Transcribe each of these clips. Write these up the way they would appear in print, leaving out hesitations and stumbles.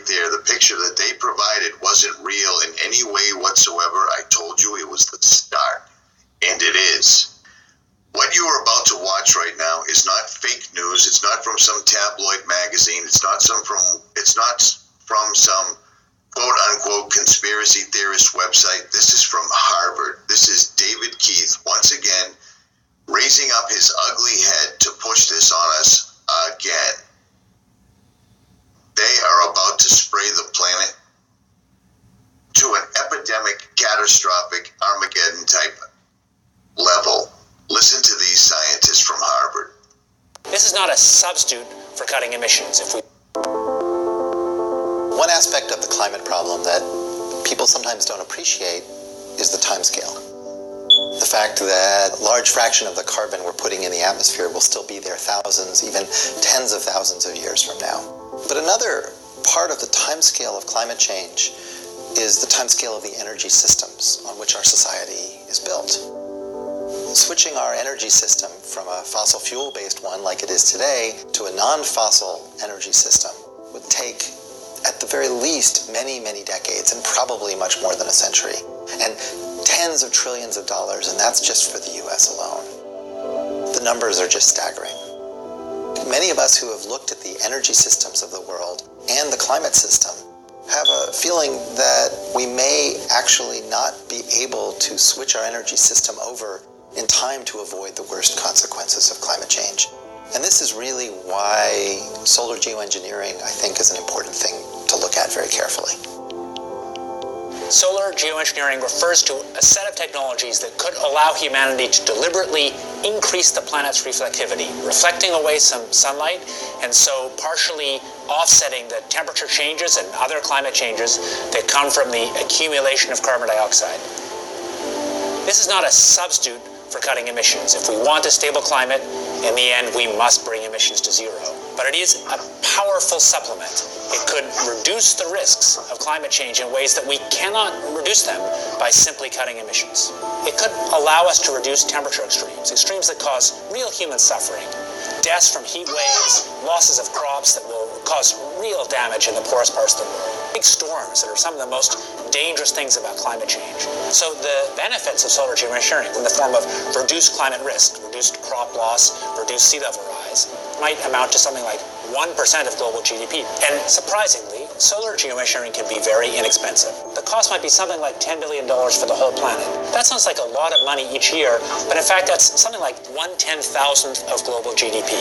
there. The picture that they provided wasn't real in any way whatsoever. I told you it was the start, and it is. What you are about to watch right now is not fake news. It's not from some tabloid magazine. It's not from some quote-unquote conspiracy theorist website. This is from Harvard. This is David Keith, once again, raising up his ugly head to push this on us again. They are about to spray the planet to an epidemic, catastrophic, Armageddon-type level. Listen to these scientists from Harvard. This is not a substitute for cutting emissions. One aspect of the climate problem that people sometimes don't appreciate is the timescale. The fact that a large fraction of the carbon we're putting in the atmosphere will still be there thousands, even tens of thousands of years from now. But another part of the timescale of climate change is the timescale of the energy systems on which our society is built. Switching our energy system from a fossil fuel-based one like it is today to a non-fossil energy system would take, at the very least, many, many decades, and probably much more than a century, and tens of trillions of dollars, and that's just for the US alone. The numbers are just staggering. Many of us who have looked at the energy systems of the world and the climate system have a feeling that we may actually not be able to switch our energy system over in time to avoid the worst consequences of climate change. And this is really why solar geoengineering, I think, is an important thing to look at very carefully. Solar geoengineering refers to a set of technologies that could allow humanity to deliberately increase the planet's reflectivity, reflecting away some sunlight, and so partially offsetting the temperature changes and other climate changes that come from the accumulation of carbon dioxide. This is not a substitute for cutting emissions. If we want a stable climate, in the end, we must bring emissions to zero. But it is a powerful supplement. It could reduce the risks of climate change in ways that we cannot reduce them by simply cutting emissions. It could allow us to reduce temperature extremes that cause real human suffering, deaths from heat waves, losses of crops that will cause real damage in the poorest parts of the world, big storms that are some of the most dangerous things about climate change. So the benefits of solar geoengineering in the form of reduced climate risk, reduced crop loss, reduced sea level rise, might amount to something like 1% of global GDP. And surprisingly, solar geoengineering can be very inexpensive. The cost might be something like $10 billion for the whole planet. That sounds like a lot of money each year, but in fact that's something like 1/10,000th of global GDP.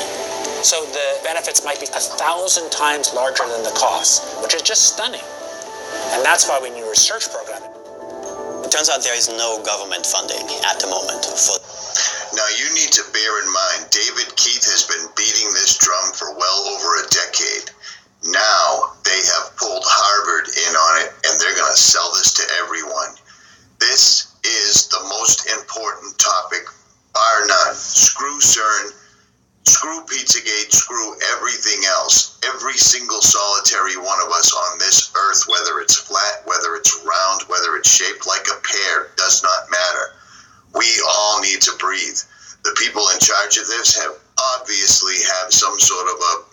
So the benefits might be 1,000 times larger than the costs, which is just stunning. And that's why we need a research program. It turns out there is no government funding at the moment for... Now you need to bear in mind, David Keith has been beating this drum for well over a decade. Now they have pulled Harvard in on it, and they're going to sell this to everyone. This is the most important topic, bar none. Screw CERN, screw Pizzagate, screw everything else. Every single solitary one of us on this earth, whether it's flat, whether it's round, whether it's shaped like a pear, does not matter. We all need to breathe. The people in charge of this obviously have some sort of a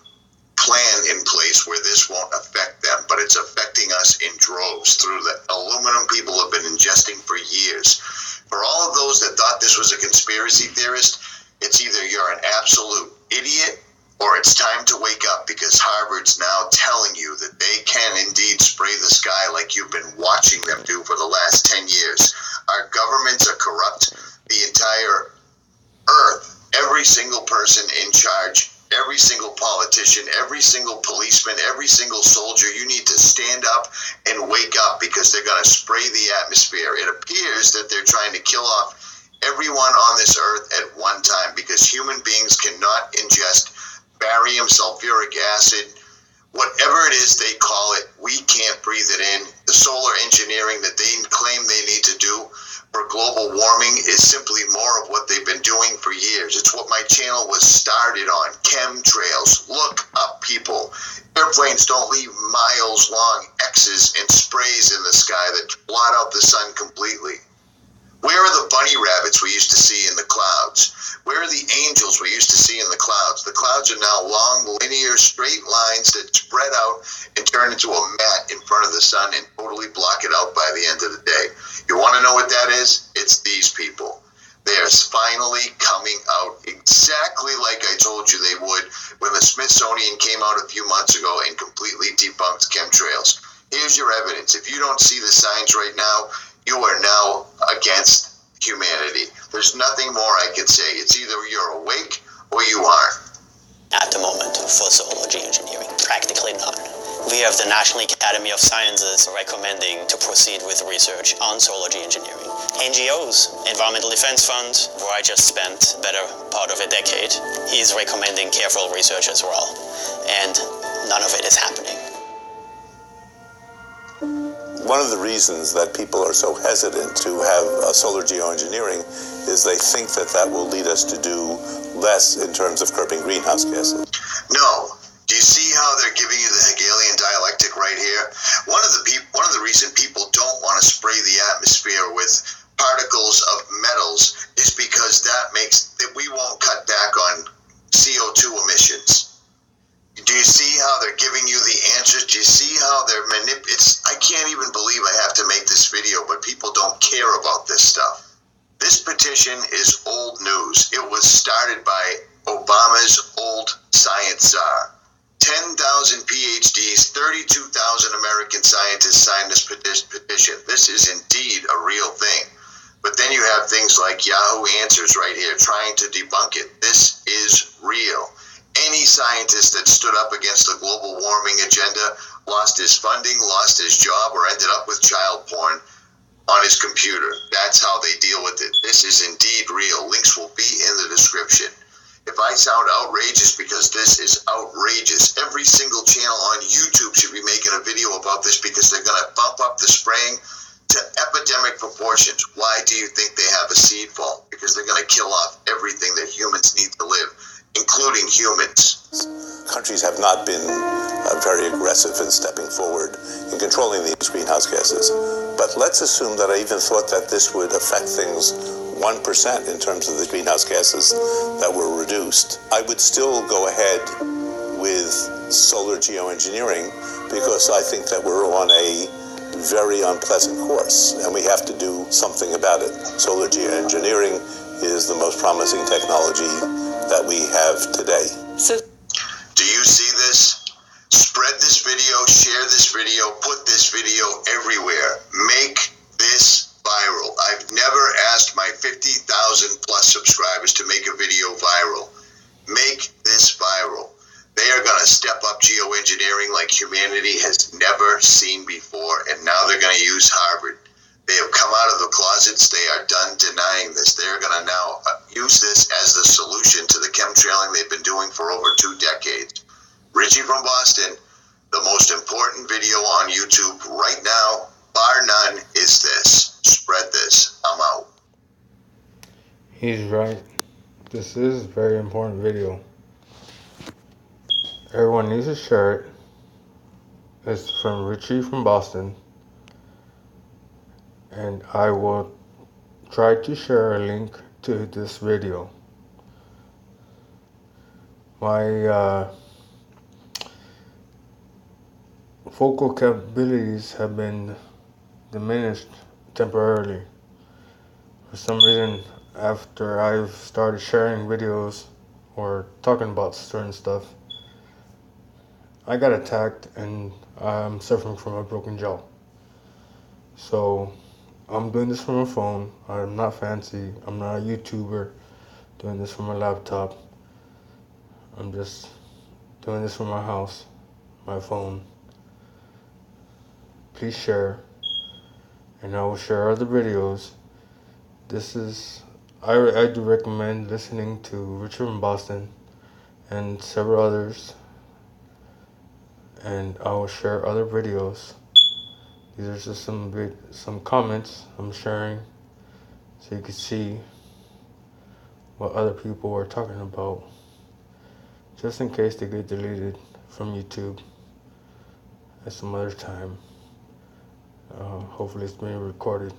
plan in place where this won't affect them, but it's affecting us in droves through the aluminum people have been ingesting for years. For all of those that thought this was a conspiracy theorist, it's either you're an absolute idiot or it's time to wake up, because Harvard's now telling you that they can indeed spray the sky like you've been watching them do for the last 10 years. Our governments are corrupt. The entire earth, every single person in charge, every single politician, every single policeman, every single soldier, you need to stand up and wake up, because they're going to spray the atmosphere. It appears that they're trying to kill off everyone on this earth at one time, because human beings cannot ingest barium, sulfuric acid, whatever it is they call it. We can't breathe it in. The solar engineering that they claim they need to do for global warming is simply more of what they've been doing for years. It's what my channel was started on, chemtrails. Look up, people. Airplanes don't leave miles-long X's and sprays in the sky that blot out the sun completely. Where are the bunny rabbits we used to see in the clouds? Where are the angels we used to see in the clouds? The clouds are now long, linear, straight lines that spread out and turn into a mat in front of the sun and totally block it out by the end of the day. You want to know what that is? It's these people. They are finally coming out exactly like I told you they would when the Smithsonian came out a few months ago and completely debunked chemtrails. Here's your evidence. If you don't see the signs right now, you are now against humanity. There's nothing more I can say. It's either you're awake or you aren't. At the moment, for solar geoengineering, practically none. We have the National Academy of Sciences recommending to proceed with research on solar geoengineering. NGOs, Environmental Defense Fund, where I just spent better part of a decade, is recommending careful research as well. And none of it is happening. One of the reasons that people are so hesitant to have solar geoengineering is they think that that will lead us to do less in terms of curbing greenhouse gases. No. Do you see how they're giving you the Hegelian dialectic right here? One of the reasons people don't want to spray the atmosphere with particles of metals is because that makes that we won't cut back on CO2 emissions. Do you see how they're giving you the answers? Do you see how they're I can't even believe I have to make this video, but people don't care about this stuff. This petition is old news. It was started by Obama's old science czar. 10,000 PhDs, 32,000 American scientists signed this petition. This is indeed a real thing. But then you have things like Yahoo Answers right here trying to debunk it. This is real. Any scientist that stood up against the global warming agenda lost his funding, lost his job, or ended up with child porn on his computer. That's how they deal with it. This is indeed real. Links will be in the description. If I sound outrageous because this is outrageous, every single channel on YouTube should be making a video about this because they're going to bump up the spraying to epidemic proportions. Why do you think they have a seed vault? Because they're going to kill off everything that humans need to live, including humans. Countries have not been very aggressive in stepping forward in controlling these greenhouse gases. But let's assume that I even thought that this would affect things 1% in terms of the greenhouse gases that were reduced. I would still go ahead with solar geoengineering because I think that we're on a very unpleasant course and we have to do something about it. Solar geoengineering is the most promising technology that we have today. Do you see this? Spread this video, share this video, put this video everywhere. Make this viral. I've never asked my 50,000 plus subscribers to make a video viral. Make this viral. They are going to step up geoengineering like humanity has never seen before, and now they're going to use Harvard. They have come out of the closets. They are done denying this. They're going to now use this as the solution to the chemtrailing they've been doing for over 2 decades. Richie from Boston, the most important video on YouTube right now, bar none, is this. Spread this. I'm out. He's right. This is a very important video. Everyone needs to share it. It's from Richie from Boston. And I will try to share a link to this video. My vocal capabilities have been diminished temporarily. For some reason, after I've started sharing videos or talking about certain stuff, I got attacked and I'm suffering from a broken jaw. So I'm doing this from a phone. I'm not fancy. I'm not a YouTuber doing this from a laptop. I'm just doing this from my house, my phone. Please share, and I will share other videos. I do recommend listening to Richard from Boston and several others, and I will share other videos. These are just some comments I'm sharing so you can see what other people are talking about, just in case they get deleted from YouTube at some other time. Hopefully it's being recorded.